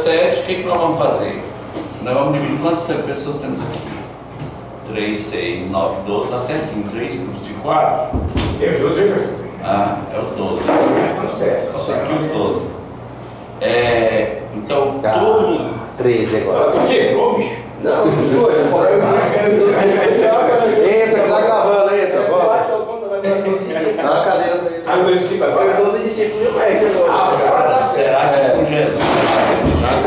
17, o que nós vamos fazer? Nós vamos dividir quantas pessoas temos aqui? 3, 6, 9, 12, dá certinho. 3 grupos de 4. Tem 12 aí, Ah, é os 12. Só aqui os 12. Então, todo mundo. 13 agora. O quê? Ô, bicho? Não, entra, tá gravando, entra. Dá uma cadeira pra ele. Ah, 12 discípulos agora? 12 discípulos e mais agora. Agora, será que com Jesus vai esse jato?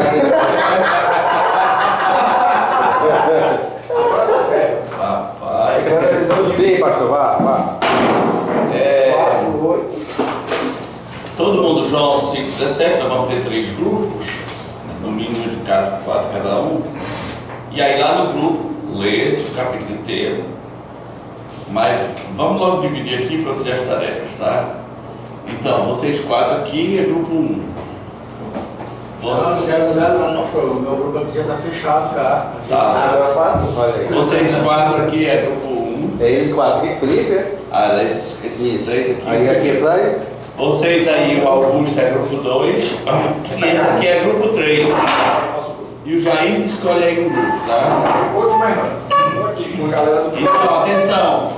Agora tá certo. Rapaz. Sim, pastor, vá. Todo mundo, João 5,17, nós vamos ter 3 grupos, no mínimo de 4 cada um. E aí lá no grupo, lê-se o capítulo inteiro. Mas vamos logo dividir aqui para fazer as tarefas, tá? Então, vocês 4 aqui é grupo 1. Não meu grupo aqui já está fechado já. Tá. Agora passa, olha aí. Vocês 4 aqui é grupo 1. É eles 4 aqui, Felipe? Ah, esses 3 aqui. Aí aqui atrás? Vocês aí, o Augusto é grupo 2. E esse aqui é grupo 3. E o Jair escolhe aí um grupo, tá? Outro mais não. Aqui com a galera do Então, atenção.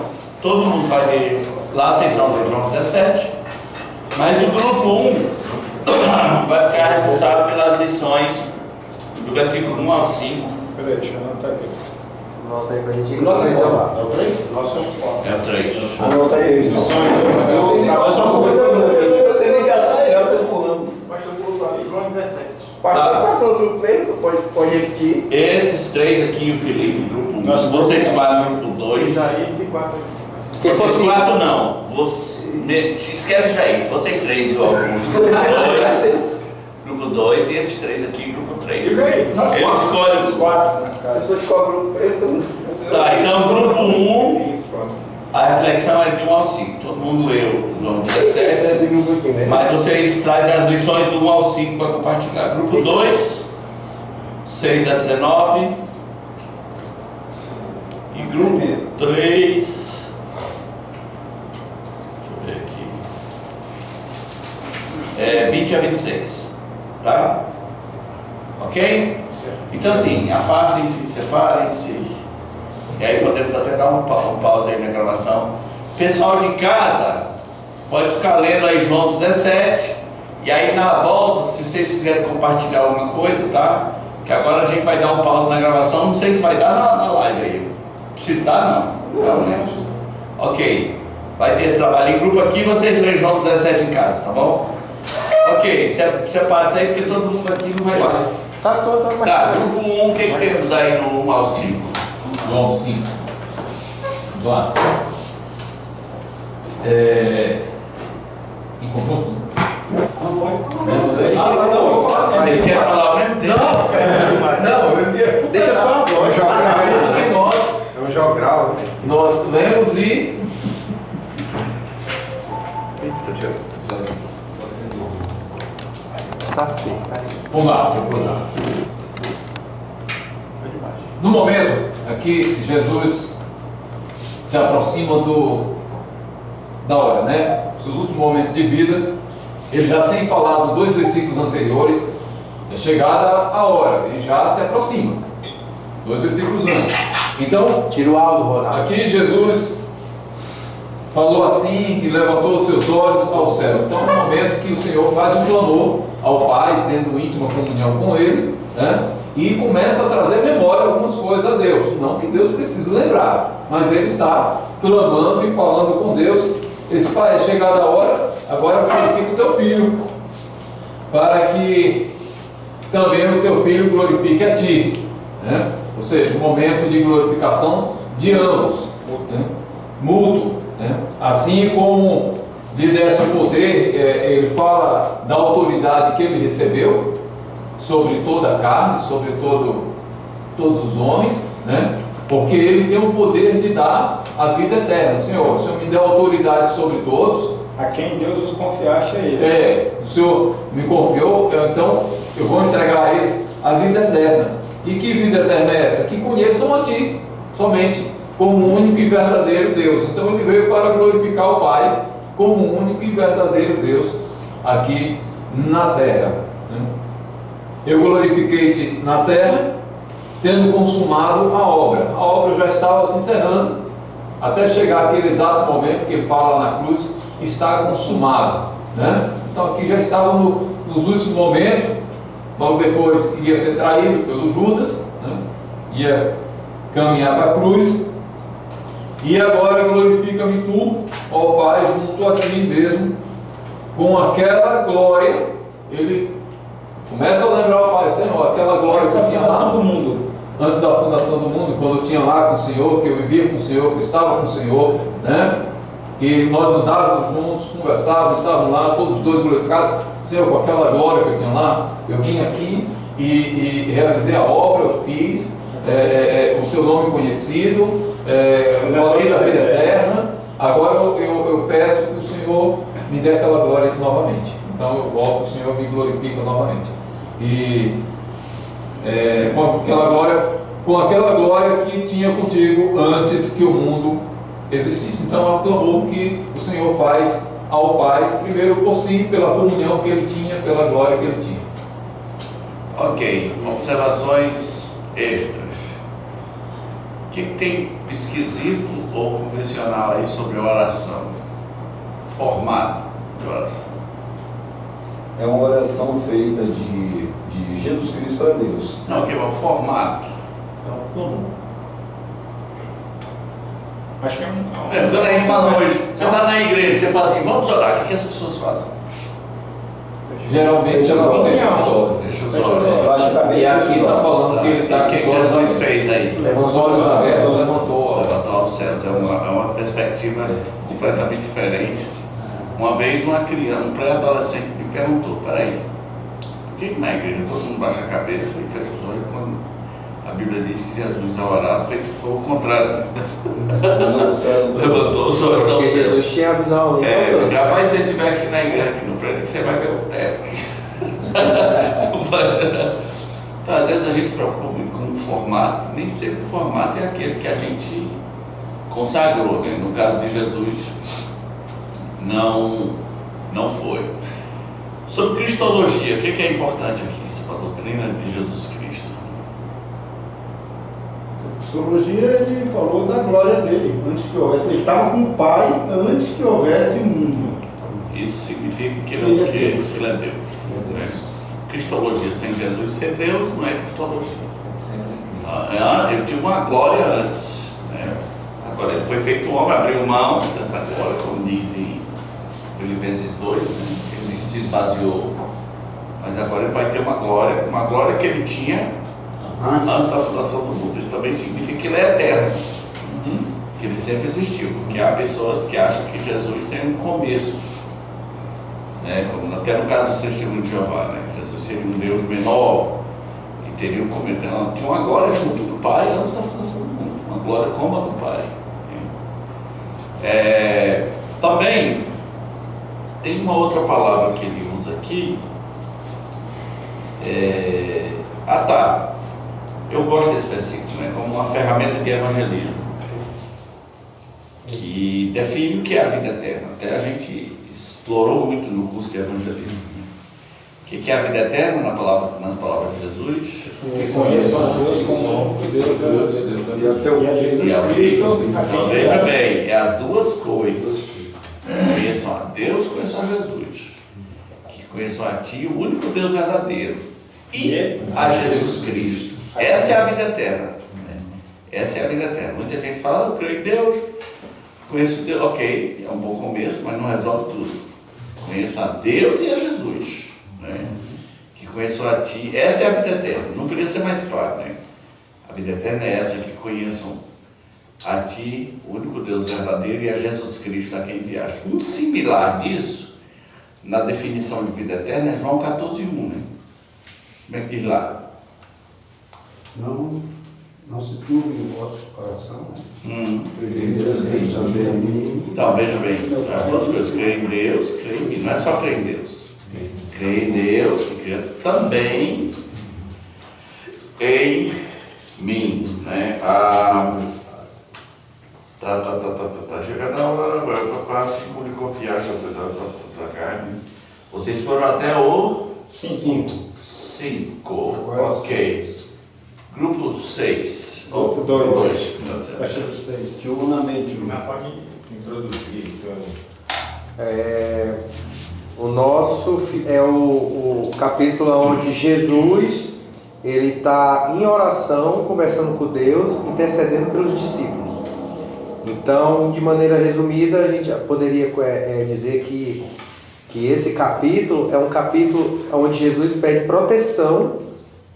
Todo mundo vai ler. Lá vocês vão ler João 17. Mas o grupo 1 vai ficar responsável pelas lições do versículo 1 ao 5. Peraí, deixa eu anotar aqui. Volta aí pra gente ir. Nossa, Nossa, lá. é o 3? Nossa, É o 3. Anota aí. Você liga só eu tô falando. Pastor colocou ali, João 17. Pastor, quais são os grupos aí? Tu pode repetir. Esses 3 aqui, o Felipe, grupo 1. Nossa, Vocês 4, grupo 2. Isaías tem 4 aqui. Vocês 4 não. Esquece o Jair. Vocês 3 e o Augusto. Grupo 2 e esses 3 aqui, grupo 3. E aí? Ele escolhe Os os 4 na As casa. pessoas qual grupo? Tá, então grupo 1, Isso, pronto. a reflexão é de 1 ao 5. Todo mundo leu João 17. Esse grupo aqui, né? Mas vocês trazem as lições do 1 ao 5 para compartilhar. Grupo 2, 6 a 19. E grupo 3. Deixa eu ver aqui. 20 a 26. Tá? Ok? Então assim, apartem-se, separem-se. E aí podemos até dar um pause aí na gravação. Pessoal de casa, pode ficar lendo aí João 17. E aí na volta, se vocês quiserem compartilhar alguma coisa, tá? Que agora a gente vai dar um pause na gravação. Não sei se vai dar na live aí. Precisa dar, não? Não, né? Ok. Vai ter esse trabalho em grupo aqui, vocês leem João 17 em casa, tá bom? Ok, separa-se aí porque todo mundo aqui não vai lá. Tá todo. Tá, grupo 1, o que temos aí no 1 ao 5? João 5. Vamos lá. Em conjunto? Não pode falar. Não, vou falar. Vocês querem falar ao mesmo tempo? Não, eu digo. Deixa só a voz. É um jogral. Nós lemos e. Está feio. Vamos lá, vamos lá. No momento aqui, Jesus se aproxima da hora, né? Seus últimos momentos de vida, ele já tem falado 2 versículos anteriores, é chegada a hora, ele já se aproxima, 2 versículos antes. Então, Tira o áudio, Ronaldo. aqui Jesus falou assim e levantou seus olhos ao céu. Então, no momento que o Senhor faz um clamor ao Pai, tendo íntima comunhão com Ele, né? E começa a trazer memória algumas coisas a Deus. Não que Deus precise lembrar, mas ele está clamando e falando com Deus. Esse Pai, é chegada a hora, agora glorifica o teu filho, para que também o teu filho glorifique a ti, né? Ou seja, um momento de glorificação de ambos, né? Mútuo, né? Assim como lhe desse o poder, ele fala da autoridade que ele recebeu sobre toda a carne, sobre todos os homens, né? Porque ele tem o poder de dar a vida eterna. Senhor, o Senhor me deu autoridade sobre todos. A quem Deus os confiaste a ele. O Senhor me confiou, então eu vou entregar a eles a vida eterna. E que vida eterna é essa? Que conheçam a Ti, somente, como o único e verdadeiro Deus. Então ele veio para glorificar o Pai como o único e verdadeiro Deus aqui na terra, né? eu glorifiquei-te na terra, tendo consumado a obra. A obra já estava se encerrando, até chegar aquele exato momento que ele fala na cruz, está consumado, né? Então aqui já estava nos últimos momentos. Logo depois iria ser traído pelo Judas, né? Ia caminhar para a cruz. E agora glorifica-me tu, ó Pai, junto a ti mesmo, com aquela glória. Ele começa a lembrar ao Pai: Senhor, aquela glória que eu tinha lá do mundo. antes da fundação do mundo, quando eu tinha lá com o Senhor, que eu vivia com o Senhor, que eu estava com o Senhor, né? Que nós andávamos juntos, conversávamos, estávamos lá, todos os dois glorificados. Senhor, com aquela glória que eu tinha lá, eu vim aqui e realizei a obra, eu fiz, o teu nome conhecido, falei da vida eterna. Agora eu peço que o Senhor me dê aquela glória novamente. Então eu volto, o Senhor me glorifica novamente. E com aquela glória que tinha contigo antes que o mundo existisse. Então é um clamor que o Senhor faz ao Pai, primeiro por si, pela comunhão que ele tinha, pela glória que ele tinha. Ok, observações extras. O que tem esquisito ou convencional aí sobre oração? Formato de oração. É uma oração feita de Jesus Cristo para Deus. Não, que é o formato. É um clamor. Acho que é um. Quando a gente fala hoje, você está na igreja, você fala assim, vamos orar, o que as pessoas fazem? Geralmente elas deixam os olhos. Deixa os olhos. Baixa a cabeça. E aqui está falando que ele está O que com os olhos Jesus abertos. fez aí? Com os olhos abertos, levantou. Levantou aos céus. É uma perspectiva completamente diferente. Uma vez uma criança, um pré-adolescente me perguntou: peraí, por que na igreja todo mundo baixa a cabeça e fecha os olhos quando a Bíblia diz que Jesus ao orar foi o contrário? Levantou os olhos ao Porque céu. Jesus tinha a visão ali. Rapaz, se você estiver aqui na igreja, aqui no prédio, você vai ver o teto. Então, às vezes a gente se preocupa muito com o formato, nem sempre o formato é aquele que a gente consagrou, né? No caso de Jesus, não foi. Sobre cristologia, o que é importante aqui? Sobre a doutrina de Jesus Cristo. Cristologia, ele falou da glória dele, antes que houvesse. Ele estava com o Pai antes que houvesse o mundo. Isso significa que ele é Deus. Né? Cristologia sem Jesus ser Deus não é cristologia. Ele tinha uma glória antes. Né? Agora ele foi feito homem, abriu mão dessa glória, como diz em Filipenses 2, né? Ele se esvaziou. Mas agora ele vai ter uma glória que ele tinha antes da fundação do mundo. Isso também significa que ele é eterno. Que ele sempre existiu. Porque há pessoas que acham que Jesus tem um começo. Né? Como até no caso do Testemunho de Jeová, né? Jesus seria um Deus menor e teria um começo. Tinha uma glória junto do Pai antes da fundação do mundo. Uma glória como a do Pai. Também tem uma outra palavra que ele usa aqui. Eu gosto desse versículo, né? Como uma ferramenta de evangelismo que define o que é a vida eterna. Até a gente explorou muito no curso de evangelismo. Né? O que é a vida eterna nas palavras de Jesus? Que conheçam a Deus como Deus E ao Filho. Então veja bem, é as duas coisas. Conheçam a Deus, conheçam a Jesus. Que conheçam a Ti, o único Deus verdadeiro. E a Jesus Cristo. Essa é a vida eterna. Né? Essa é a vida eterna. Muita gente fala, eu creio em Deus, conheço Deus. Ok, é um bom começo, mas não resolve tudo. Conheço a Deus e a Jesus. Né? Que conheçam a Ti. Essa é a vida eterna. Não podia ser mais claro, né? A vida eterna é essa, que conheçam a Ti, o único Deus verdadeiro, e a Jesus Cristo, a quem enviaste. Um similar disso, na definição de vida eterna, é João 14:1, né? Como é que diz lá? Não se turbe o vosso coração. Então, veja bem, as duas coisas, crer em Deus, crer em mim. Não é só crer em Deus. Crer em Deus e crer também em mim. Né? Chegando a hora agora, para se confiar sobre a carne. Vocês foram até o 5. 5. Agora Ok. Grupo 6. Grupo dois. Diurnamente. Mas pode introduzir, então. O nosso é o capítulo onde Jesus ele está em oração, conversando com Deus, intercedendo pelos discípulos. Então, de maneira resumida, a gente poderia dizer que esse capítulo é um capítulo onde Jesus pede proteção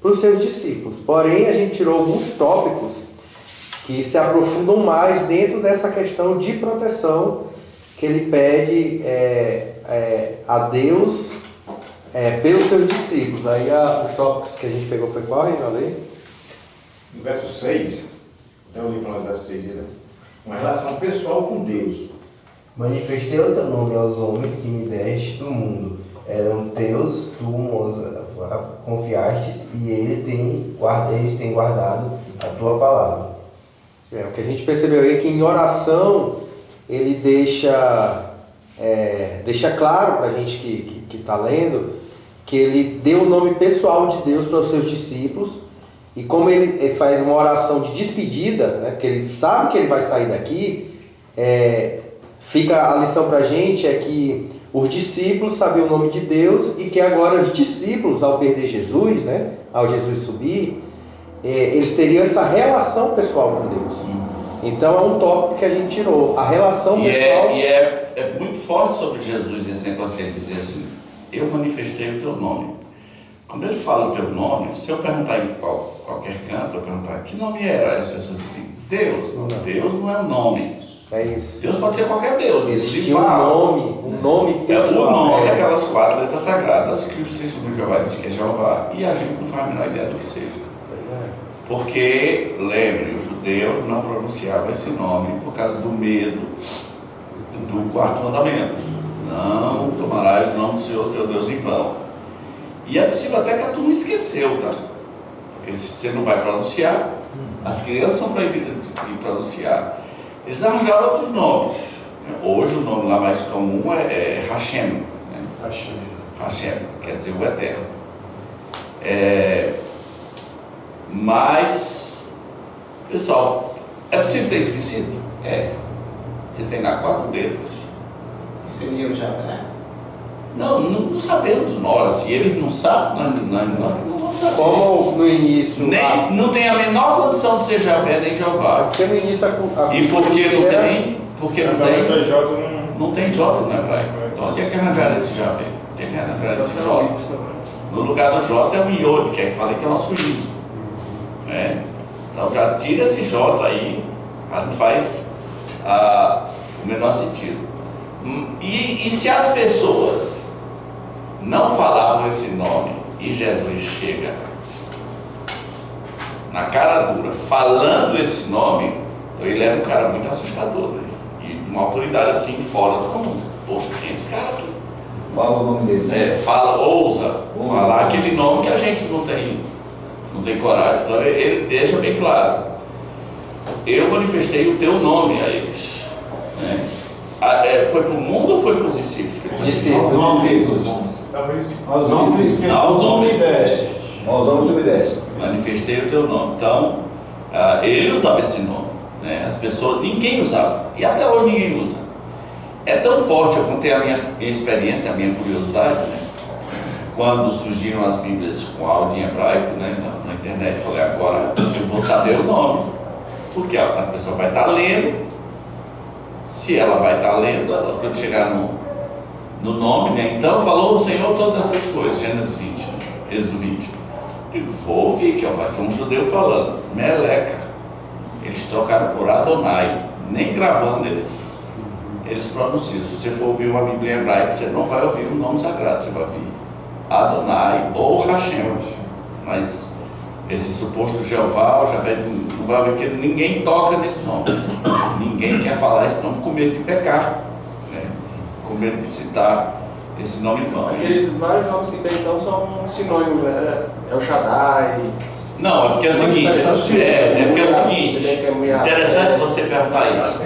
para os seus discípulos. Porém, a gente tirou alguns tópicos que se aprofundam mais dentro dessa questão de proteção que ele pede a Deus pelos seus discípulos. Aí os tópicos que a gente pegou foi qual, Reinaldo? No verso 6, então eu li para o verso 6, né? Uma relação pessoal com Deus. Manifestei o teu nome aos homens que me deste do mundo. Eram teus, tu os confiastes, e eles têm guardado a tua palavra. O que a gente percebeu aí é que em oração ele deixa claro para a gente que está lendo que ele deu o nome pessoal de Deus para os seus discípulos. E como ele faz uma oração de despedida, né, porque ele sabe que ele vai sair daqui, fica a lição para a gente é que os discípulos sabiam o nome de Deus e que agora os discípulos, ao perder Jesus, né, ao Jesus subir, eles teriam essa relação pessoal com Deus. Então é um tópico que a gente tirou, a relação pessoal. É muito forte sobre Jesus esse negócio de ele dizer assim, eu manifestei o teu nome. Quando ele fala o teu nome, se eu perguntar em qualquer canto, eu perguntar que nome era, as pessoas dizem, Deus. Não, Deus não é um nome. É isso. Deus pode ser qualquer Deus. Eles tinham um nome pessoal. O nome, aquelas 4 letras sagradas que os testemunhos de Jeová dizem que é Jeová, e a gente não faz a menor ideia do que seja. Porque, lembre, os judeus não pronunciavam esse nome por causa do medo do 4º mandamento. Não tomarás o nome do Senhor teu Deus em vão. E é possível até que a turma esqueceu, tá? Porque se você não vai pronunciar, as crianças são proibidas de pronunciar. Eles arranjaram outros nomes. Hoje o nome lá mais comum é Hashem. Né? Hashem, quer dizer o Eterno. Mas, pessoal, é possível ter esquecido? Você tem lá 4 letras. Que seria o Javé? Não sabemos na hora. Se eles não sabem, nós não vamos saber. Como no início. Não tem a menor condição de ser Javé nem Jeová. Porque no início E porque não tem? Porque não tem? J Não tem J no hebraico. Então onde é que arranjaram esse Javé? Onde é que arranjaram esse J? No lugar do J é o Yod, que é que falei que é o nosso I. Então já tira esse J aí, não faz o menor sentido. E se as pessoas não falavam esse nome e Jesus chega na cara dura falando esse nome, então ele era um cara muito assustador, né? E uma autoridade assim fora do comum. Poxa, quem é esse cara aqui? Fala o nome dele. Ousa falar aquele nome que a gente não tem coragem. Então ele deixa bem claro, eu manifestei o teu nome a eles, né? Foi para o mundo ou foi para os discípulos? Discípulos. Aos homens que Aos homens. me deste. Aos homens que me deste. Manifestei o teu nome. Então, ele usava esse nome, né? As pessoas, ninguém usava, e até hoje ninguém usa. É tão forte, eu contei a minha experiência, a minha curiosidade, né? Quando surgiram as Bíblias com áudio em hebraico, né, na internet, eu falei, agora eu vou saber o nome, porque as pessoas vão estar lendo. Se ela vai estar lendo, quando chegar no nome, né? Então falou o Senhor todas essas coisas, Gênesis 20, né? Êxodo 20. Eu vou ouvir, que vai ser um judeu falando, Meleca. Eles trocaram por Adonai, nem gravando eles pronunciam. Se você for ouvir uma Bíblia em hebraico, você não vai ouvir um nome sagrado, você vai ouvir Adonai ou Hashem. Mas esse suposto Jeová, o Javé, não vai ouvir, porque ninguém toca nesse nome. Ninguém quer falar esse nome com medo de pecar, né? Com medo de citar esse nome em vão. Aqueles vários nomes que tem então são sinônimos, né? É o Shaddai. Não, é porque é o seguinte, interessante você perguntar isso.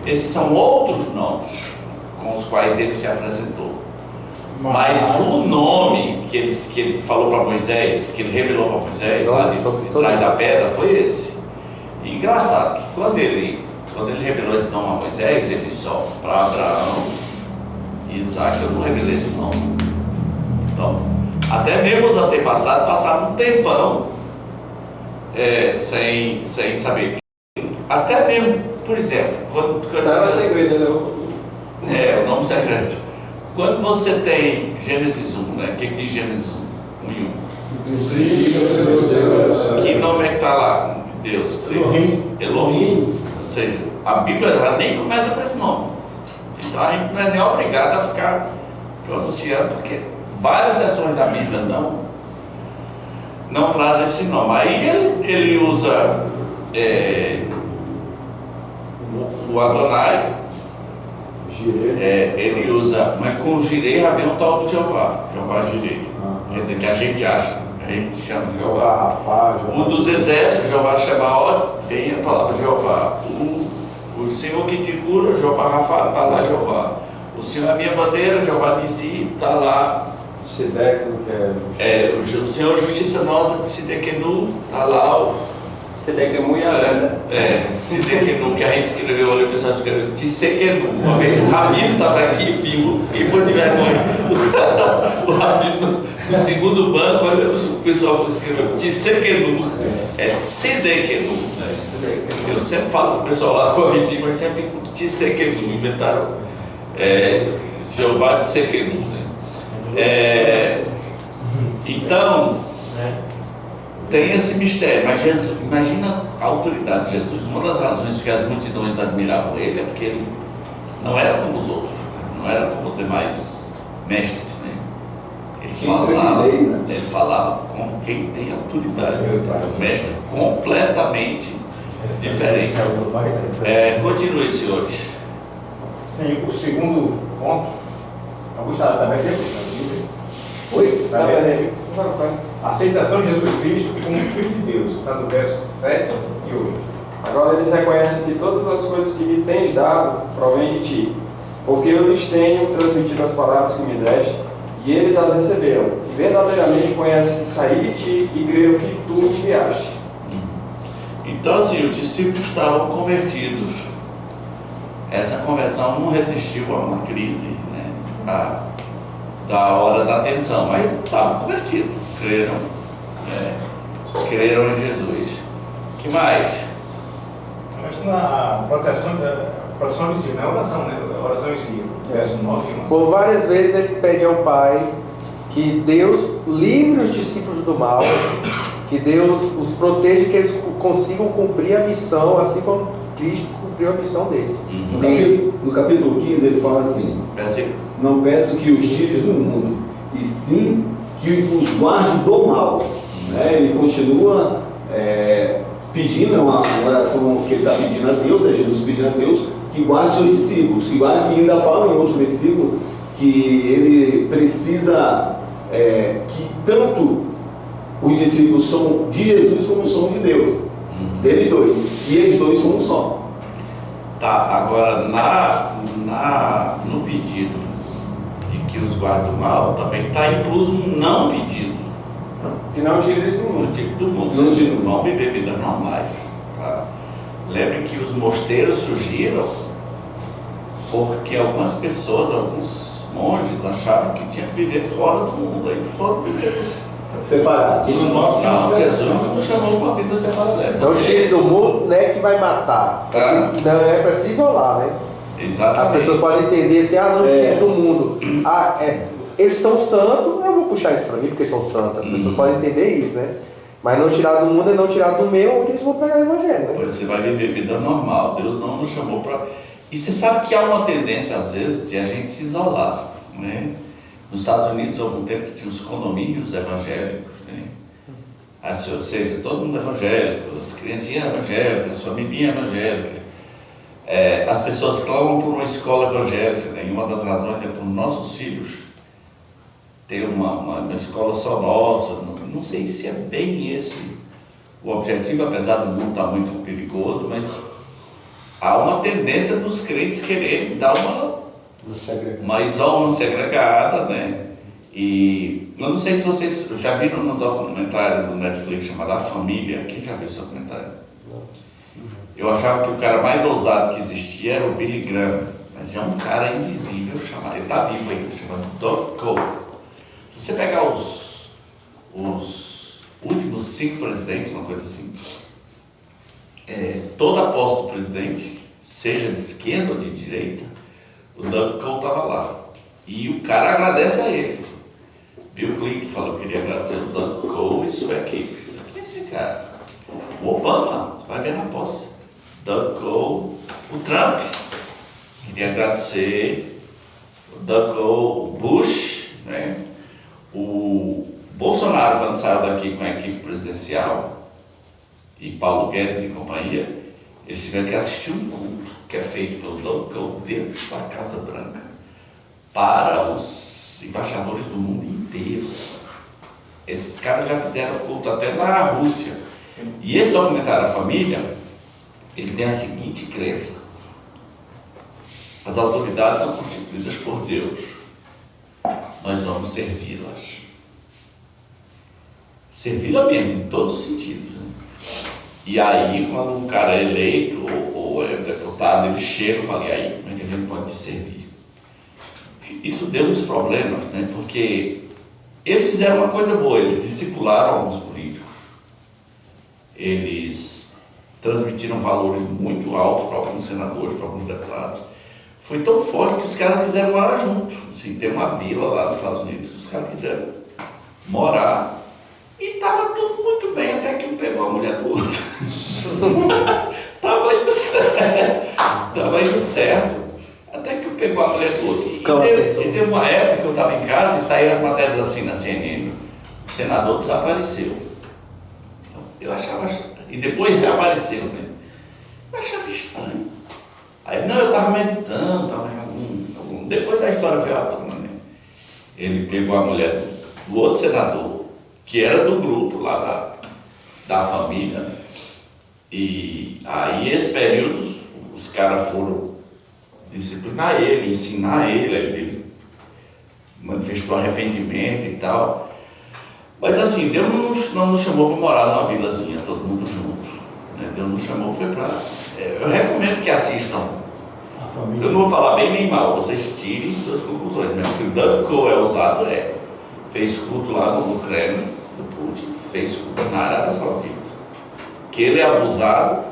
Esses são outros nomes com os quais ele se apresentou. Mas o nome que ele falou para Moisés, que ele revelou para Moisés, Nossa, lá de trás da pedra, foi esse. E engraçado que quando ele revelou esse nome a Moisés, ele disse, ó, para Abraão e Isaac eu não revelei esse nome. Então, até mesmo os antepassados passaram um tempão sem saber. Até mesmo, por exemplo, quando Não é segredo, né? o nome secreto. Quando você tem Gênesis 1, né? O que diz Gênesis 1 e 1? Que nome é que está lá? Deus. Elohim. Ou seja, a Bíblia já nem começa com esse nome. Então a gente não é nem obrigado a ficar pronunciando, porque várias seções da Bíblia não trazem esse nome. Aí ele usa o Adonai. Ele usa, mas com o Jireh já vem o tal do Jeová Jireh. Quer dizer que a gente acha, a gente chama de Jeová. O dos exércitos, Jeová Shebaot, vem a palavra Jeová. O Senhor que te cura, Jeová Rafa, está lá Jeová. O Senhor é a minha bandeira, Jeová Nissi, está lá. Sidekenu, que é o Senhor Justiça Nossa, Sidekenu, está lá. Sidekenu e Arana. Sidekenu, que a gente escreveu ali, o pessoal escreveu Tissekenu. Uma vez o Rabino estava aqui, fiquei muito de vergonha. O Rabino, no segundo banco, olha, o pessoal escreveu Tissekenu. É Sidekenu. Eu sempre falo para o pessoal lá corrigir, mas sempre fico Tissekenu. Inventaram Jeová Tissekenu. Então, tem esse mistério, mas Jesus, imagina a autoridade de Jesus. Uma das razões que as multidões admiravam ele é porque ele não era como os outros, não era como os demais mestres, né? Ele falava com quem tem autoridade, um mestre completamente diferente. Continue, senhores. Sim, o segundo ponto, Augusto está bem tempo? Oi? Está bem. Aceitação de Jesus Cristo como Filho de Deus, está no verso 7 e 8. Agora eles reconhecem que todas as coisas que me tens dado provêm de ti, porque eu lhes tenho transmitido as palavras que me deste, e eles as receberam, e verdadeiramente conhecem que saí de ti e creio que tu me enviaste. Então, assim, os discípulos estavam convertidos. Essa conversão não resistiu a uma crise, né? Da hora da tensão, mas estavam convertidos, creram em Jesus. O que mais? Mas na proteção de si, não é oração, né? Oração em si, verso 9 e 11. Por várias vezes ele pede ao Pai que Deus livre os discípulos do mal, que Deus os proteja, que eles consigam cumprir a missão, assim como Cristo cumpriu a missão deles. No capítulo 15 ele fala assim: não peço que os tires do mundo, e sim que os guarde do mal. Ele continua pedindo, uma oração que ele está pedindo a Deus, Jesus pedindo a Deus que guarde seus discípulos, que guarde, que ainda fala em outro versículo que ele precisa que tanto os discípulos são de Jesus como são de Deus, eles dois, e eles dois são um só. Tá, agora no pedido de que os guarde do mal também está incluso um não pedido. Que não tire eles do mundo. Não tire do mundo, vão viver vidas normais. Tá? Lembrem que os mosteiros surgiram porque algumas pessoas, alguns monges acharam que tinha que viver fora do mundo, aí foram viver separados. Não, Jesus não chamou uma vida separada. Então tire do mundo não é que vai matar. Não é para se isolar, né? Exatamente. As pessoas podem entender assim, não tire do mundo. Eles estão santos, eu vou puxar isso para mim porque são santos. As pessoas podem entender isso, né? Mas não tirar do mundo é não tirar do meu, onde eles vão pregar o evangelho, né? Você vai viver vida normal. Deus não nos chamou para. E você sabe que há uma tendência, às vezes, de a gente se isolar, né? Nos Estados Unidos houve um tempo que tinha os condomínios evangélicos, né? Ou seja, todo mundo evangélico, as criancinhas evangélicas, as famílias evangélicas. As pessoas clamam por uma escola evangélica, né? E uma das razões é por nossos filhos ter uma escola só nossa. Não sei se é bem esse o objetivo, apesar do mundo estar muito perigoso, mas há uma tendência dos crentes quererem dar uma segregada, né? E eu não sei se vocês já viram no documentário do Netflix chamado A Família. Quem já viu esse documentário? Eu achava que o cara mais ousado que existia era o Billy Graham, mas é um cara invisível chamado, ele está vivo ainda, chamado Doug Cole. Se você pegar os últimos 5 presidentes, uma coisa assim, toda posse do presidente, seja de esquerda ou de direita, o Doug Cole estava lá. E o cara agradece a ele. Bill Clinton falou que queria agradecer o Doug Cole e sua equipe. Quem é esse cara? O Obama, vai ver na posse. Doug Cole, o Trump, queria agradecer o Doug Cole, o Bush, né? O Bolsonaro, quando saiu daqui com a equipe presidencial, e Paulo Guedes e companhia, eles tiveram que assistir um culto que é feito pelo Doug Cole dentro da Casa Branca para os embaixadores do mundo inteiro. Esses caras já fizeram culto até na Rússia. E esse documentário, A Família, ele tem a seguinte crença: as autoridades são constituídas por Deus, nós vamos servi-las. Servi-la mesmo, em todos os sentidos, né? E aí, quando um cara é eleito ou é deputado, ele chega e fala: e aí, como é que a gente pode te servir? Isso deu uns problemas, né? Porque eles fizeram uma coisa boa, eles discipularam alguns políticos, eles transmitiram valores muito altos para alguns senadores, para alguns deputados. Foi tão forte que os caras quiseram morar junto. Assim, tem uma vila lá nos Estados Unidos que os caras quiseram morar. E estava tudo muito bem, até que um pegou a mulher do outro. Estava indo certo. Estava indo certo. Até que um pegou a mulher do outro. E teve uma época que eu estava em casa e saíam as matérias assim na CNN. O senador desapareceu. Eu achava... E depois reapareceu, né? Eu achava estranho. Aí, não, eu estava meditando, depois a história veio à tona, né? Ele pegou a mulher do outro senador, que era do grupo lá da família, e aí esse período os caras foram disciplinar ele, ensinar ele manifestou arrependimento e tal. Mas assim, Deus não nos chamou para morar numa vilazinha, todo mundo junto, né? Deus nos chamou, foi para... eu recomendo que assistam. Eu não vou falar bem nem mal, vocês tirem suas conclusões, mas que o Doug Cole é ousado, fez culto lá no Kremlin, do Putin, fez culto na Arábia Saudita. Que ele é abusado,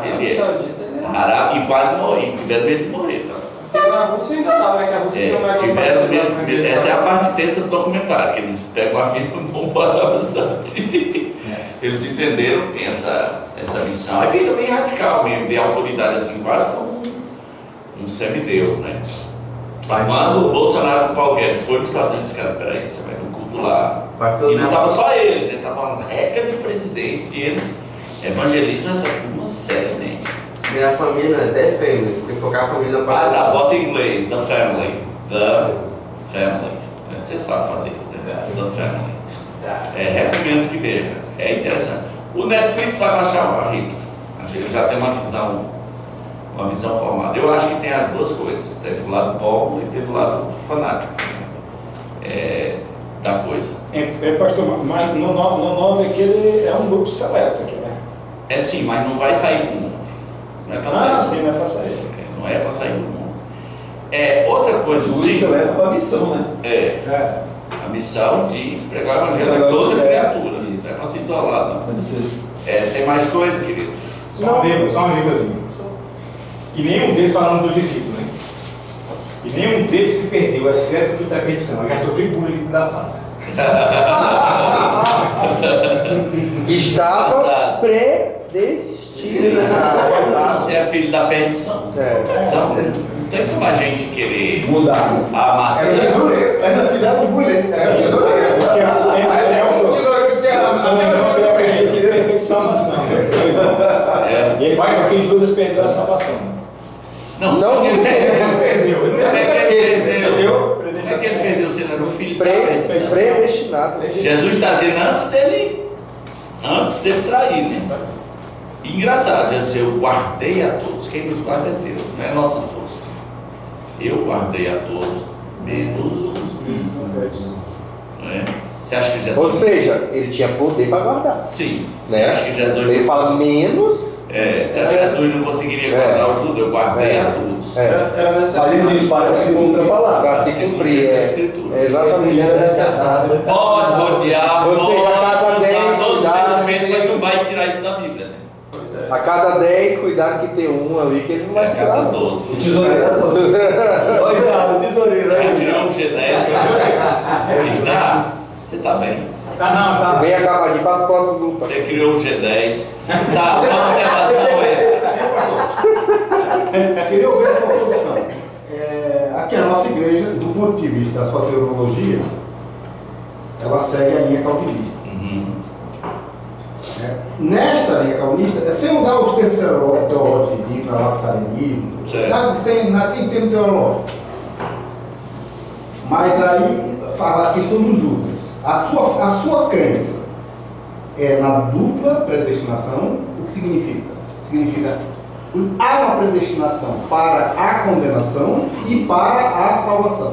ele é. E quase morreu, tiveram medo de morrer, tá? Porque na Rússia ainda dá, né? Que a Rússia não é tiveram medo. Essa é a parte tensa do documentário, que eles pegam a firma e vão para a Arábia Saudita. Eles entenderam que tem essa missão. Aí fica bem radical mesmo, ver a autoridade assim, quase como um semideus, né? Quando o Bolsonaro com o Paulo Guedes foi nos Estados Unidos, cara, peraí, você vai no culto lá. E não estava só eles, né? Estava uma reca de presidentes e eles evangelizam essa turma seriamente. Minha família é The Family, porque focar a família na parte. Tá, bota em inglês, The Family. The Family. Você sabe fazer isso, né? The Family. Recomendo que veja, é interessante. O Netflix vai baixar o RIP. Ele já tem uma visão formada. Eu acho que tem as duas coisas. Teve o lado bom e teve o lado fanático da coisa. Pastor, mas no nome aqui ele é um grupo seleto aqui, né? Sim, mas não vai sair do mundo. Não é para sair. Sim, não é para sair. Não é para sair do mundo. Outra coisa, sim. Leva a missão, né? A missão de pregar o evangelho a toda criatura. Não é para se isolar, não. Tem mais coisa, queridos? Só uma vírgulazinha. E nenhum deles, falando dos discípulos, né? E nenhum deles se perdeu, exceto o filho da perdição. Ele já sofreu por liquidação. Estava predestinado. Você é filho da perdição. Não tem como a gente querer mudar a maçã. Ainda fizeram um bullying. E ele faz com que Judas perdeu a salvação. Não ele perdeu. Como é que ele perdeu? Se ele era o filho da perdição. Predestinado. Jesus está dizendo antes dele trair, né? Engraçado, Jesus, eu guardei a todos. Quem nos guarda é Deus, não é nossa força. Eu guardei a todos, menos os Não é? Você acha que Jesus... Ou seja, ele tinha poder para guardar. Sim. Você Né? acha que Jesus... Ele fala menos. Você acha que Jesus não conseguiria guardar o judeu? Eu guardei a todos. Era Mas necessário. ele diz para se cumprir a palavra. Para se cumprir. essa escritura. Exatamente. Era necessário. Pode rodear, Ou seja, a cada pode 10 usar todos os cuidado, argumentos, mas não vai tirar isso da Bíblia, né? Pois é. A cada 10, cuidado que tem um ali que ele não vai A cada segurar. 12. O tesoureiro. Olha, o tesoureiro Vai aí. tirar um G10, você tá bem. Tá. Vem acabadinho para as próximas lutas. Você criou um G10. Tá, uma observação extra. Queria ouvir a sua posição. Aqui a nossa igreja, do ponto de vista da sua teologia, ela segue a linha calvinista. Nesta linha calvinista, sem usar os termos teológicos de infralapsarianismo, sem termo teológico. Mas aí fala a questão do Judas. A sua crença é na dupla predestinação. O que significa? Significa há uma predestinação para a condenação e para a salvação.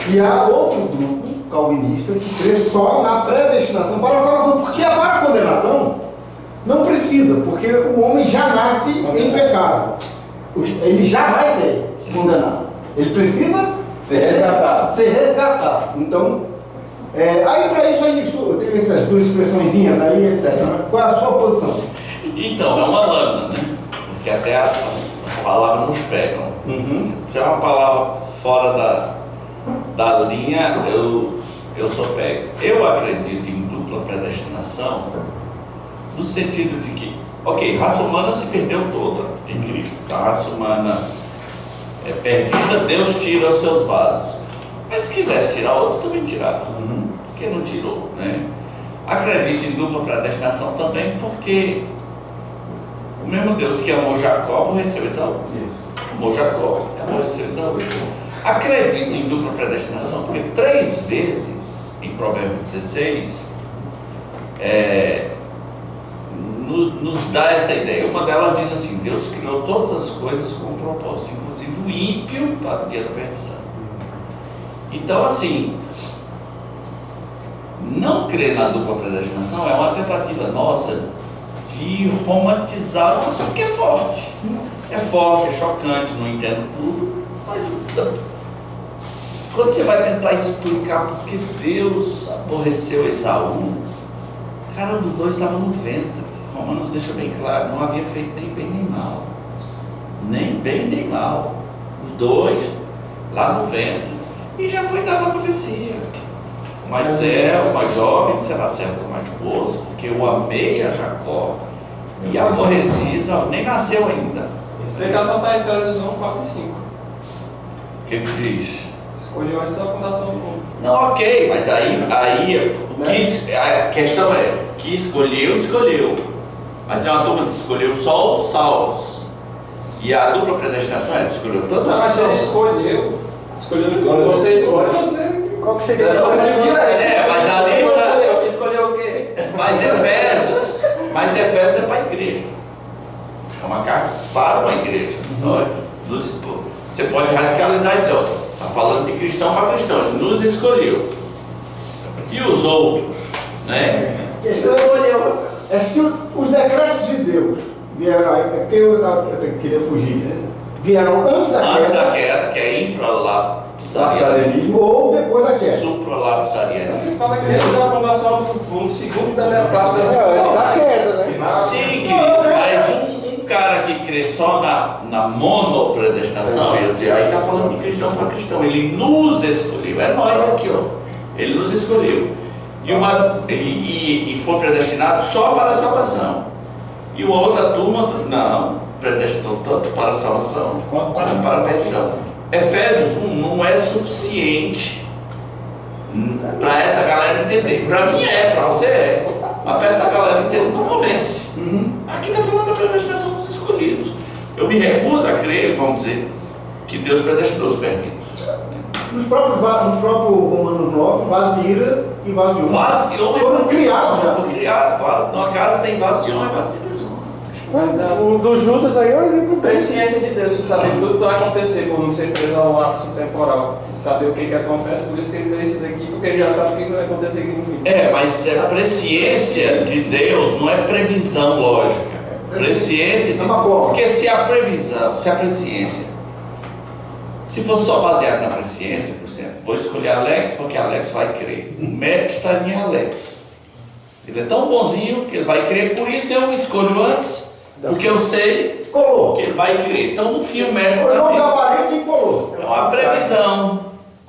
E há outro grupo calvinista que crê só na predestinação para a salvação, porque para a condenação não precisa, porque o homem já nasce em pecado. Ele já vai ser condenado. Ele precisa Ser resgatado. Então, aí para isso aí, tem essas duas expressõezinhas aí, etc. Qual é a sua posição? Então, é uma lâmina, né? Porque até as palavras nos pegam. Se é uma palavra fora da linha, eu sou pego. Eu acredito em dupla predestinação, no sentido de que, ok, raça humana se perdeu toda em Cristo. A raça humana é perdida, Deus tira os seus vasos. Mas se quisesse tirar outros, também tirava. Por que não tirou, né? Acredito em dupla predestinação também porque o mesmo Deus que amou Jacó aborreceu Esaú. Amou Jacó, aborreceu Esaú. Acredito em dupla predestinação porque 3 vezes em Provérbios 16 nos dá essa ideia. Uma delas diz assim: Deus criou todas as coisas com um propósito, inclusive o ímpio para o dia da perdição. Então, assim, não crer na dupla predestinação é uma tentativa nossa de romantizar um assunto que é forte. É forte, é chocante, não entendo tudo, mas quando você vai tentar explicar por que Deus aborreceu Esaú, cada um dos dois estava no ventre. Romanos deixa bem claro, não havia feito nem bem nem mal. Nem bem nem mal. Os dois lá no ventre. E já foi dada a profecia. O mais o mais jovem será certo o mais moço, porque eu amei a Jacó e aborreci Esaú. Nem nasceu ainda. A explicação está em Efésios 1, 4 e 5. O que diz? Escolheu antes da fundação do mundo. Não, ok, mas aí a questão é que escolheu. Mas tem uma turma que escolheu só os salvos. E a dupla predestinação escolheu todos os mas salvos. Escolheu você escolhe você. Qual que seria Mas ali escolheu o quê? Mas Efésios é para a igreja. É uma carta para uma igreja. Então, você pode radicalizar e dizer, está falando de cristão para cristão, ele nos escolheu. E os outros, né? É se os decretos de Deus vieram aí, porque eu queria fugir, né? Vieram antes da queda, que é infralapsarianismo, lapsarianismo, ou depois da queda. supralapsarianismo. Ele fala que desde a fundação do mundo, segundo da parte da Antes da queda, né? Sim, mas um cara que crê só na monopredestinação, eu ia dizer, aí está falando de cristão para cristão, ele nos escolheu, é nós aqui, ó. Ele nos escolheu. E foi predestinado só para a salvação. E uma outra turma, não, predestinou tanto para a salvação quanto para a perdição. Efésios 1 não é suficiente para essa galera entender. Para mim para você mas para essa galera entender não convence. Aqui está falando da predestinação dos escolhidos. Eu me recuso a crer, vamos dizer, que Deus predestinou os perdidos. No próprio Romanos 9, vaso de ira e vaso de honra. Vaso de honra foram criados já. Foi criado. Numa casa tem vaso de honra e vaso de desonra. O do Judas aí é um exemplo bem. Presciência de Deus, você saber tudo que vai acontecer por não ser preso ao lapso temporal. Saber o que acontece, por isso que ele deu isso daqui, porque ele já sabe o que vai acontecer aqui no fim. Mas a presciência de Deus não é previsão lógica. Presciência, porque se a presciência, se for só baseado na presciência, por exemplo, vou escolher Alex porque Alex vai crer. O mérito está em Alex. Ele é tão bonzinho que ele vai crer, por isso eu escolho antes, porque eu sei que ele vai crer. Então, no fim, o mérito Colou o também gabarito e colou. é uma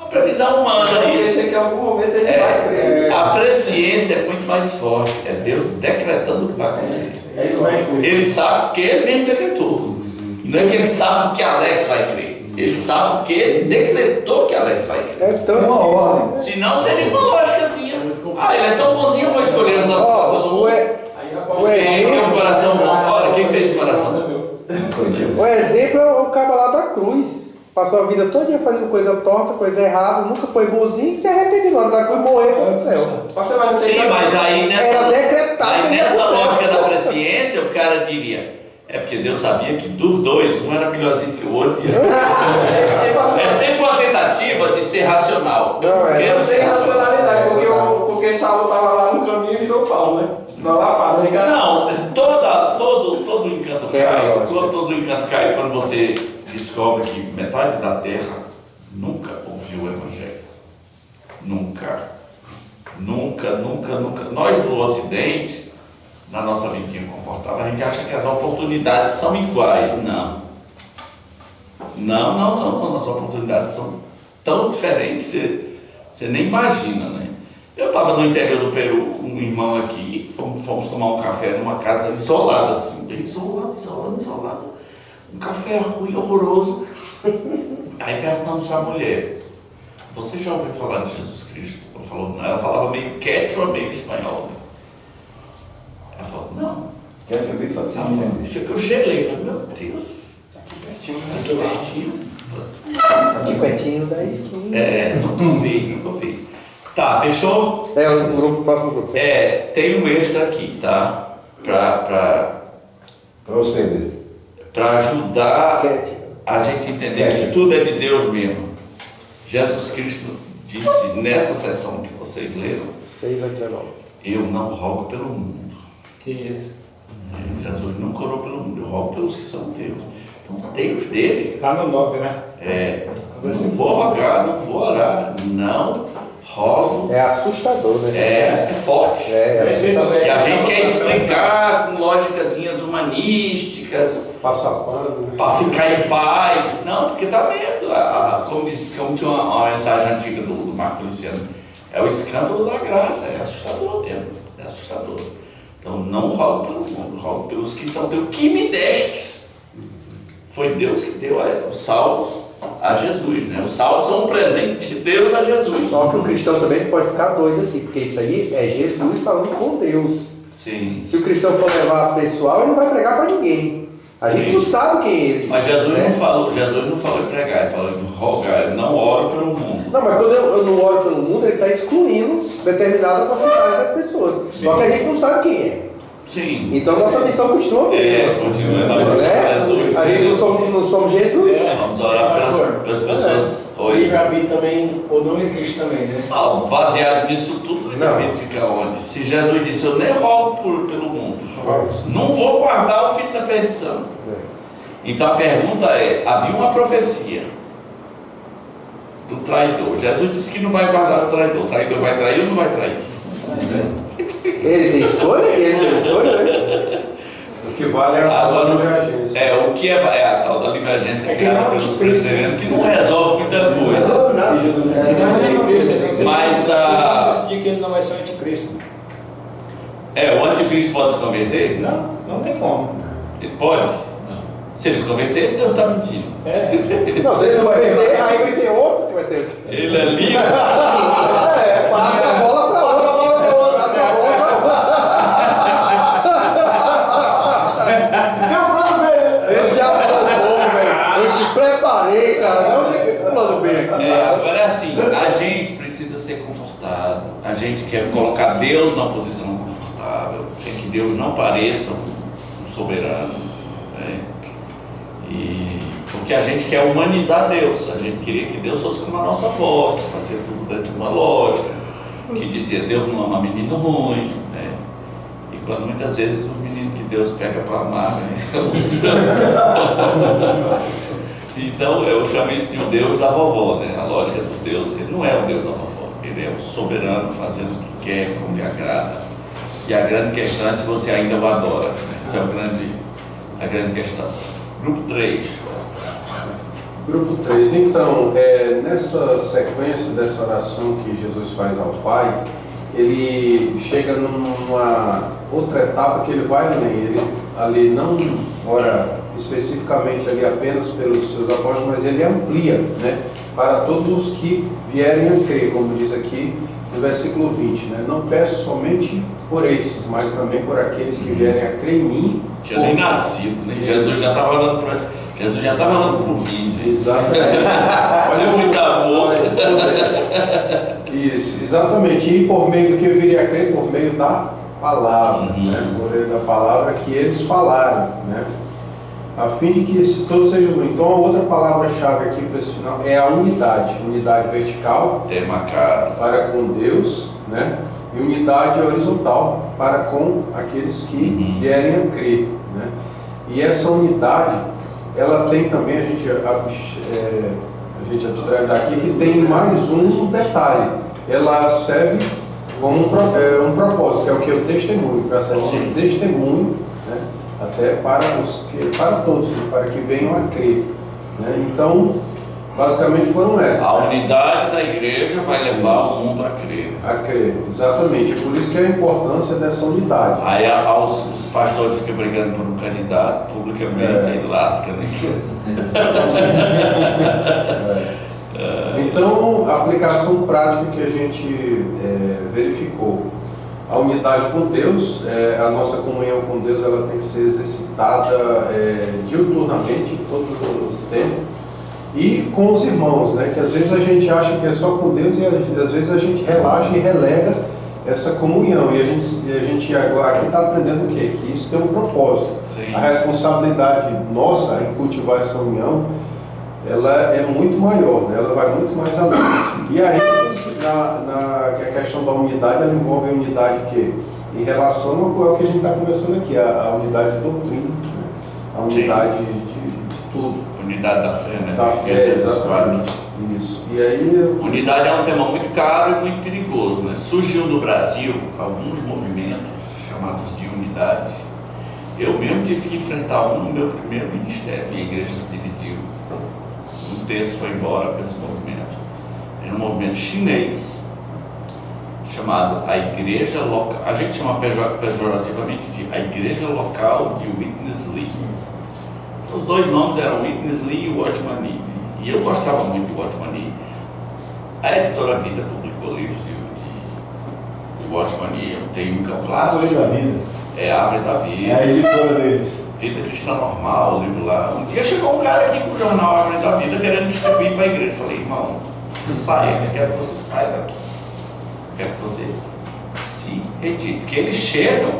previsão humana. Então, Isso. esse aqui é algum momento ele vai crer. A presciência é muito mais forte. É Deus decretando o que vai acontecer. Ele sabe porque ele mesmo decretou. Não é que ele sabe porque Alex vai crer. Ele sabe porque ele decretou que Alex vai crer. É tão Uma ordem. Senão seria uma lógica assim. Ele é tão bonzinho, eu vou escolher essa coração do mundo. Quem tem um coração bom? Olha, quem fez o coração? O exemplo é o cara lá da cruz. Passou a vida toda fazendo coisa torta, coisa errada, nunca foi bonzinho, se arrependeu na hora da cruz, morreu, foi pro céu. Sim, mas aí Era decretado. aí nessa lógica da presciência, o cara diria: é porque Deus sabia que dos dois, um era melhorzinho que o outro. É sempre uma tentativa de ser racional. Eu não sei racionalidade, porque Saulo estava lá no caminho e virou Paulo, né? Na lapada, né? Não, todo encanto cai. Todo encanto cai quando você descobre que metade da terra nunca ouviu o Evangelho. Nunca. Nós do Ocidente, na nossa vidinha confortável, a gente acha que as oportunidades são iguais. Não. As oportunidades são tão diferentes, você nem imagina, né? Eu estava no interior do Peru com um irmão aqui, fomos tomar um café numa casa isolada, assim, bem isolado. Um café ruim, horroroso. Aí perguntamos para a mulher: você já ouviu falar de Jesus Cristo? Ela falou, não. Ela falava meio quechua, meio espanhol, né? Ela falou, não. Quer ver fácil? Eu gelei, falei, meu Deus, aqui pertinho. Aqui pertinho da esquina. Nunca vi. Tá, fechou? O próximo grupo. Tem um extra aqui, tá? Para vocês. Para ajudar a gente entender que tudo é de Deus mesmo. Jesus Cristo disse nessa sessão que vocês leram, 6-19. eu não rogo pelo mundo. Que isso? Jesus não orou pelo mundo, eu rogo pelos que são teus. Então, Deus dele. Lá no 9, né? Não vou rogar, não vou orar, não rogo. É assustador, né? É forte. É assustador. E a gente quer explicar com lógicazinhas humanísticas, Passar pano, né? para ficar em paz. Não, porque dá medo. Como tinha uma mensagem antiga do Marco Feliciano, é o escândalo da graça, é assustador mesmo. É assustador. Então não rogo pelo mundo, rogo pelos que são teus, que me deste. Foi Deus que deu os salvos a Jesus, né? Os salvos são um presente de Deus a Jesus. Só que o cristão também pode ficar doido assim, porque isso aí é Jesus falando com Deus. Sim. Se o cristão for levar pessoal, ele não vai pregar para ninguém. A gente não sabe quem é ele. Mas Jesus não falou em pregar, ele falou em rogar, eu não oro pelo mundo. Não, mas quando eu não oro pelo mundo, ele está excluindo determinada porcentagem das pessoas. Sim. Só que a gente não sabe quem é. Sim. Então nossa missão continua mesmo. Continua. Né? Jesus. A gente não somos Jesus. Vamos orar pelas pessoas. Oi. Livre-arbítrio também, ou não existe também, né? Não, baseado nisso tudo, o livre-arbítrio fica onde? Se Jesus disse, eu nem rogo pelo mundo, não vou guardar o filho da perdição. Então a pergunta é, havia uma profecia do traidor. Jesus disse que não vai guardar o traidor. O traidor vai trair ou não vai trair? Ele tem escolha? Né? O que vale é a tal da divergência. O que é a tal da divergência criada pelos presbiterianos, que não resolve muita coisa. Mas decidir que ele não vai ser o anticristo. O anticristo pode se converter? Não tem como. Ele pode? Se ele se converter, Deus está mentindo. Não, se ele se converter, aí vai ser outro que vai ser. Ele é livre. Passa a bola para outro, passa a bola para outro. Deu plano B. Eu já falei, bom, velho. Eu te preparei, cara. Agora tem que ir pro plano B. Agora é assim, a gente precisa ser confortado. A gente quer colocar Deus numa posição confortável. Quer que Deus não pareça um soberano, né? E porque a gente quer humanizar Deus, a gente queria que Deus fosse como a nossa avó, que fazia tudo dentro de uma lógica, que dizia Deus não ama menino ruim, né? E quando muitas vezes o menino que Deus pega para amar, né? Então eu chamo isso de um Deus da vovó, né? A lógica do Deus, ele não é o Deus da vovó, ele é o soberano fazendo o que quer, como lhe agrada. E a grande questão é se você ainda o adora, né? Essa é a grande questão. Grupo 3. Grupo 3. Então, nessa sequência dessa oração que Jesus faz ao Pai, ele chega numa outra etapa que ele vai além. Ele ali não ora especificamente ali apenas pelos seus apóstolos, mas ele amplia, né, para todos os que vierem a crer, como diz aqui no versículo 20, né? Não peço somente por estes, mas também por aqueles que vierem a crer em mim. Tinha nem nascido, né? Jesus já estava orando por Jesus já estava orando por mim, gente. Exatamente. Olha muito amor. Isso, exatamente. E por meio do que eu viria a crer, por meio da palavra, né? Por meio da palavra que eles falaram, né? A fim de que todos sejam um. Então a outra palavra-chave aqui para esse final é a unidade. Unidade vertical para com Deus, né? E unidade horizontal para com aqueles que vierem a crer, né? E essa unidade, ela tem também, a gente abstrai daqui, que tem mais um detalhe. Ela serve como um propósito, que é o que eu testemunho, para ser um testemunho, né? Até para todos, né? Para que venham a crer, né? Então, basicamente foram essas. A unidade da igreja vai levar o mundo a crer. A crer, exatamente. Por isso que é a importância dessa unidade. Aí os pastores ficam brigando por um candidato publicamente, aí lasca, né? Então, a aplicação prática que a gente verificou. A unidade com Deus, a nossa comunhão com Deus, ela tem que ser exercitada diuturnamente, em todos os tempos. E com os irmãos, né? Que às vezes a gente acha que é só com Deus e às vezes a gente relaxa e relega essa comunhão. E a gente agora aqui está aprendendo o quê? Que isso tem um propósito. Sim. A responsabilidade nossa em cultivar essa união, ela é muito maior, né? Ela vai muito mais além. E aí, a questão da unidade, ela envolve a unidade que, em relação ao que a gente está conversando aqui, a unidade de doutrina, né? A unidade de tudo. Unidade da fé, né? Da fé, exatamente. Isso. E aí, unidade é um tema muito caro e muito perigoso, né? Surgiu no Brasil alguns movimentos chamados de unidade. Eu mesmo tive que enfrentar um no meu primeiro ministério. Minha igreja se dividiu. Um terço foi embora para esse movimento. Era um movimento chinês chamado a Igreja Local. A gente chama pejorativamente de a Igreja Local de Witness Lee. Os dois nomes eram Witness Lee e Watchman Nee. E eu gostava muito de Watchman Nee. A editora Vida publicou livros de Watchman Nee. Tem um que é um clássico. Árvore da Vida. É a Árvore da Vida. É a editora deles. Vida Cristã Normal, o livro lá. Um dia chegou um cara aqui com o jornal Árvore da Vida querendo distribuir para a igreja. Eu falei, irmão, saia, eu quero que você saia daqui. Eu quero que você se retire. Porque eles chegam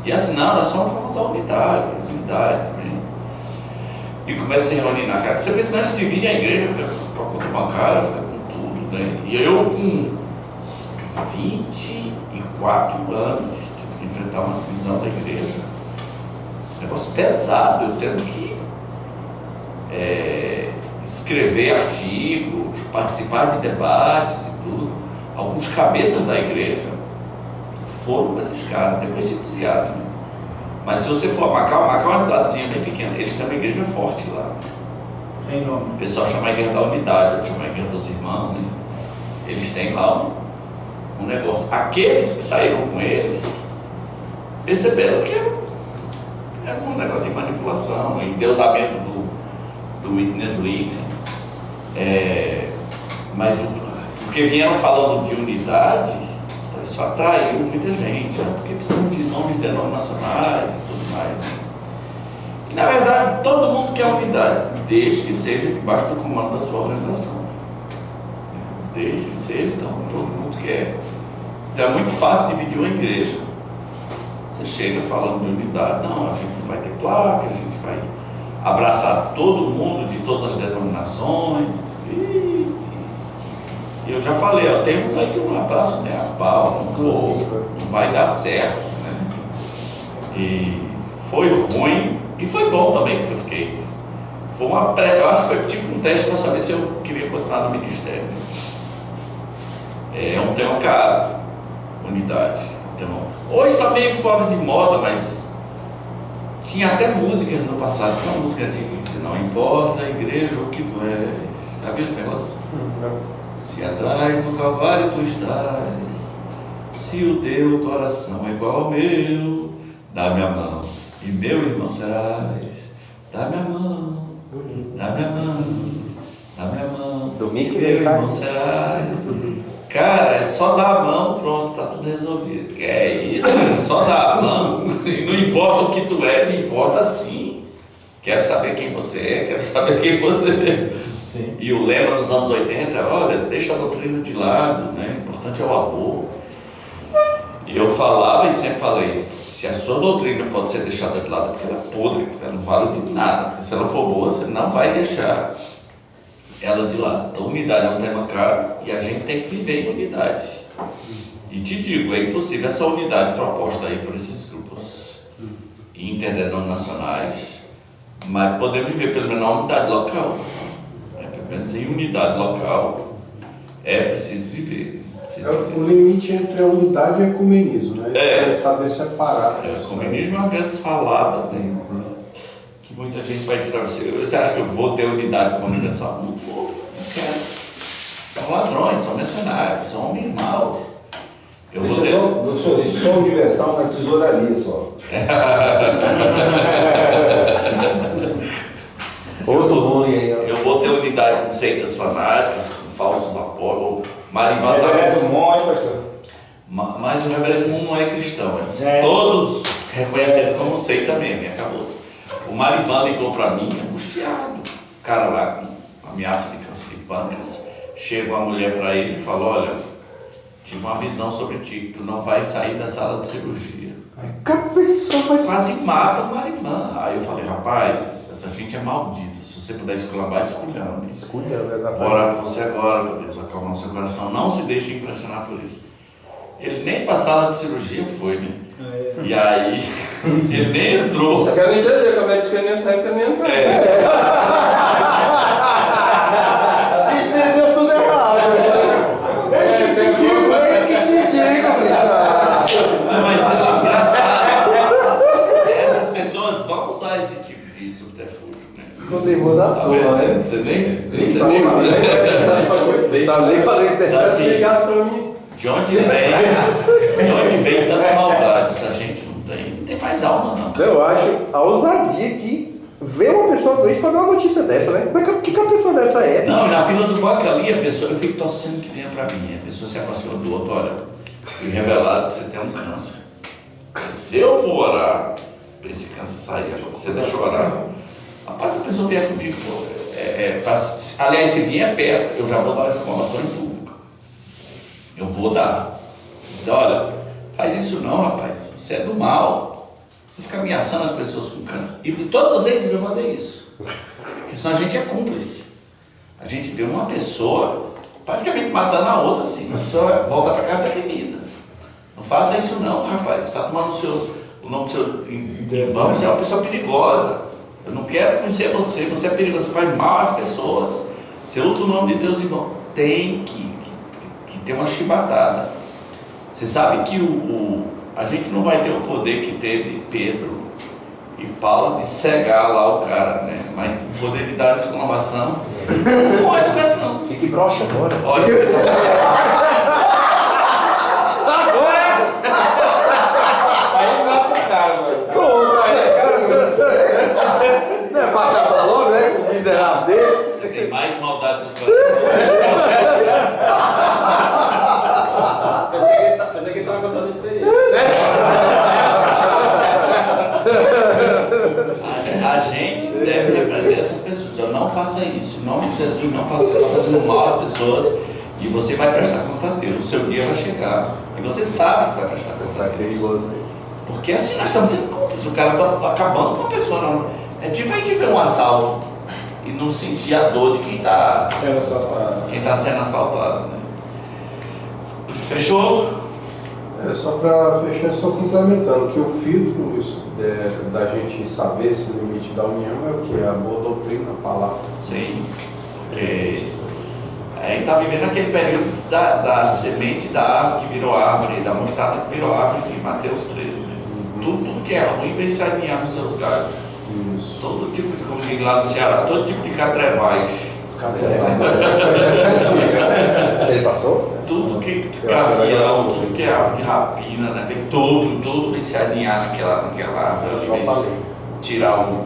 e assim, não, nós somos para montar unidade, né? E começa a se reunir na casa. Você pensa, não, eles dividem a igreja, fica com a conta bancária, fica com tudo, né? E eu, com 24 anos, tive que enfrentar uma divisão da igreja. Negócio pesado, eu tendo que escrever artigos, participar de debates e tudo. Alguns cabeças da igreja foram para esses caras, depois se desviaram, né? Mas se você for a Macau é uma cidadezinha bem pequena, eles têm uma igreja forte lá. Tem nome. O pessoal chama a igreja da unidade, chama a igreja dos irmãos, né? Eles têm lá um negócio. Aqueles que saíram com eles perceberam que era um negócio de manipulação e endeusamento do Witness Lee, né? Mas o que vieram falando de unidade, isso atraiu muita gente, né? Porque precisam de nomes denominacionais e tudo mais, né? E na verdade todo mundo quer unidade, desde que seja debaixo do comando da sua organização. Desde que seja, então todo mundo quer. Então é muito fácil dividir uma igreja. Você chega falando de unidade, não, a gente não vai ter placa, a gente vai abraçar todo mundo de todas as denominações. E eu já falei, ó, temos aí que um abraço nem a pau, não vai dar certo, né? E foi ruim, e foi bom também que eu fiquei. Foi eu acho que foi tipo um teste para saber se eu queria continuar no ministério. É um tema caro, unidade. Hoje está meio fora de moda, mas tinha até músicas no passado. Tinha uma música antiga que dizia, não importa a igreja o que tu és. Já viu esse negócio? Não. Se atrás do Calvário tu estás, se o teu coração é igual ao meu, dá-me a mão e meu irmão serás. Dá-me a mão, dá-me a mão, dá-me a mão, Domingo e meu irmão serás. Cara, é só dar a mão, pronto, tá tudo resolvido. Que é isso, só dar a mão. E não importa o que tu é, não importa sim. Quero saber quem você é, quero saber quem você é. Sim. E o lema nos anos 80 era, olha, deixa a doutrina de lado, né? O importante é o amor. E eu falava e sempre falei, se a sua doutrina pode ser deixada de lado, porque ela é podre, ela não vale de nada. Porque se ela for boa, você não vai deixar ela de lado. Então, unidade é um tema caro e a gente tem que viver em unidade. E te digo, é impossível essa unidade proposta aí por esses grupos interdenominacionais, mas podemos viver pelo menos uma unidade local. Pelo menos em unidade local é preciso viver. O limite entre a unidade e o ecumenismo, né? É saber separar. O ecumenismo é uma grande salada, né? Que muita gente vai dizer para você acha que eu vou ter unidade com a universal? Não vou, não quero. São ladrões, são mercenários, são homens maus. Eu vou ter... só universal na tesouraria só. Outro nome aí. Eu vou ter unidade com seitas fanáticas, com falsos apóstolos. Marivan está... Mas o reverencialismo não é cristão, todos reconhecem como seita mesmo, e acabou-se. O Marivan ligou para mim, angustiado, o cara lá com ameaça de câncer de pâncreas. Chega uma mulher para ele e fala, olha, tive uma visão sobre ti, que tu não vai sair da sala de cirurgia. Que a pessoa vai... Quase mata o Marivan. Aí eu falei, rapaz, essa gente é maldita, se você puder esculambar, esculhamba. Vou orar por você agora, para Deus acalmar o seu coração, não se deixe impressionar por isso. Ele nem para a sala de cirurgia foi, né? E aí, ele nem entrou. Eu quero entender como é que ele nem saiu, porque nem entrou. Entendeu tudo errado, né? Eis que te digo, bicho. Mas é engraçado. Essas pessoas vão usar esse tipo de subterfúgio, né? Não tem voz à toa, né? Você nem sabe nem falei assim, Obrigado pra mim. de onde vem tanta maldade? Essa gente não tem mais alma, não. Eu acho a ousadia que ver uma pessoa doente para dar uma notícia dessa, né? O que a pessoa dessa é? Não, na fila do banco ali, a pessoa, eu fico torcendo que venha para mim. A pessoa se aproxima do outro, olha, fui revelado que você tem um câncer. Se eu for orar para esse câncer sair agora, você deixa eu orar. Rapaz, se a pessoa vier comigo, aliás, se vier perto, eu já vou dar essa informação em público. Eu vou dar. Dizer, olha, faz isso não, rapaz, você é do mal. Você fica ameaçando as pessoas com câncer. E todas eles devem fazer isso. Porque senão a gente é cúmplice. A gente vê uma pessoa praticamente matando a outra assim. A pessoa volta para casa deprimida. Não faça isso não, rapaz. Você está tomando o nome do seu em vão, você é uma pessoa perigosa. Eu não quero conhecer você, você é perigoso, você faz mal às pessoas. Você usa o nome de Deus em vão. Tem que ter uma chibatada. Você sabe que a gente não vai ter o poder que teve Pedro e Paulo de cegar lá o cara, né? Mas o poder de dar exclamação com a educação. Fique broxa agora. Olha o que você está fazendo. Aí mata o cara, mano. Pronto, não é pra acabar logo, né? Com um miserável desse. Você tem mais maldade no coração. Pensei que ele estava contando experiência. A gente deve repreender essas pessoas. Eu não faça isso. Em nome de Jesus, não faça. Você está fazendo mal às pessoas e você vai prestar conta a Deus. O seu dia vai chegar. E você sabe que vai prestar conta a Deus. Porque assim nós estamos sendo cúmplices, o cara está acabando com a pessoa. Não. É tipo a gente ver um assalto e não sentir a dor de quem está sendo assaltado. Né? Fechou? Só para fechar, só complementando, que o filtro da gente saber esse limite da união é o que? A boa doutrina, a palavra. Sim, porque a gente está vivendo aquele período da semente da árvore que virou árvore, da mostarda que virou árvore de Mateus 13. Né? Tudo que é ruim vem se alinhar nos seus galhos. Isso. Todo tipo de, como digo lá no Ceará, todo tipo de catrevais. Ele passou? Tudo que gavião, tudo que é árvore de rapina, né? Vem tudo vem se alinhar naquela árvore, vem tirar um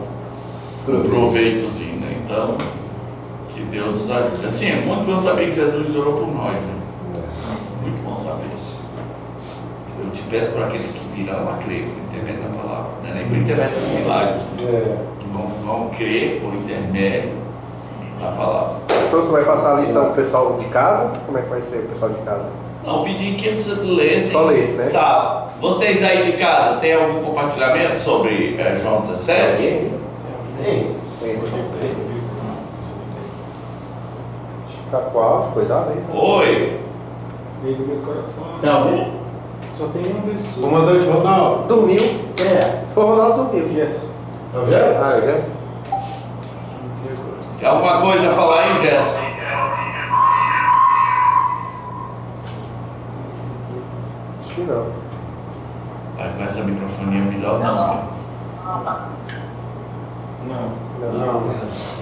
proveitozinho, né? Então, que Deus nos ajude. Assim, é muito bom saber que Jesus orou por nós, né? Muito bom saber isso. Eu te peço por aqueles que virão a crer por intermédio da palavra, não é nem por intermédio dos milagres, né? Vão crer por intermédio da palavra. Então você vai passar a lição pro pessoal de casa? Como é que vai ser o pessoal de casa? Não, pedi que eles lessem. Só lessem, né? Tá. Vocês aí de casa, tem algum compartilhamento sobre João 17? Tem. Tá qual? Coisado aí. Oi. Liga meu microfone. Tem algum? Só tem uma pessoa. Comandante Ronaldo. Dormiu. Quem é? Se for Ronaldo, dormiu. Gerson. É o Gerson? Ah, é o Gerson? Tem alguma coisa a falar aí, Gerson? Acho que não. Vai com essa microfonia melhor não. Né? Não.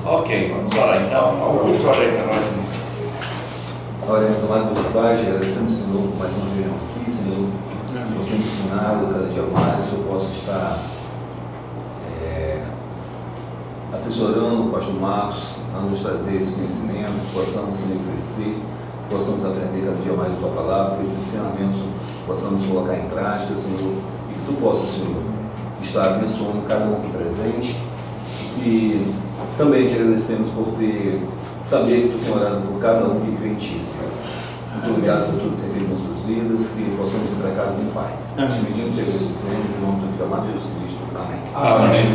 Ok, vamos orar então. Augusto, ora aí para nós. Oremos, amado Deus Pai, te agradecemos, Senhor, por mais uma reunião aqui, Senhor, por ter ensinado cada dia mais, que eu possa estar assessorando o pastor Marcos a nos trazer esse conhecimento, que possamos, Senhor, crescer, que possamos aprender cada dia mais a tua palavra, que esse ensinamento possamos colocar em prática, Senhor, e que tu possas, Senhor, estar abençoando cada um aqui presente. E também te agradecemos por saber que tu tem orado por cada um que crê em ti, Senhor. Muito obrigado por tudo que tem feito em nossas vidas, que possamos ir para casa em paz. Te pedimos, te agradecemos, em nome do Filho amado Jesus Cristo. Amém. Amém.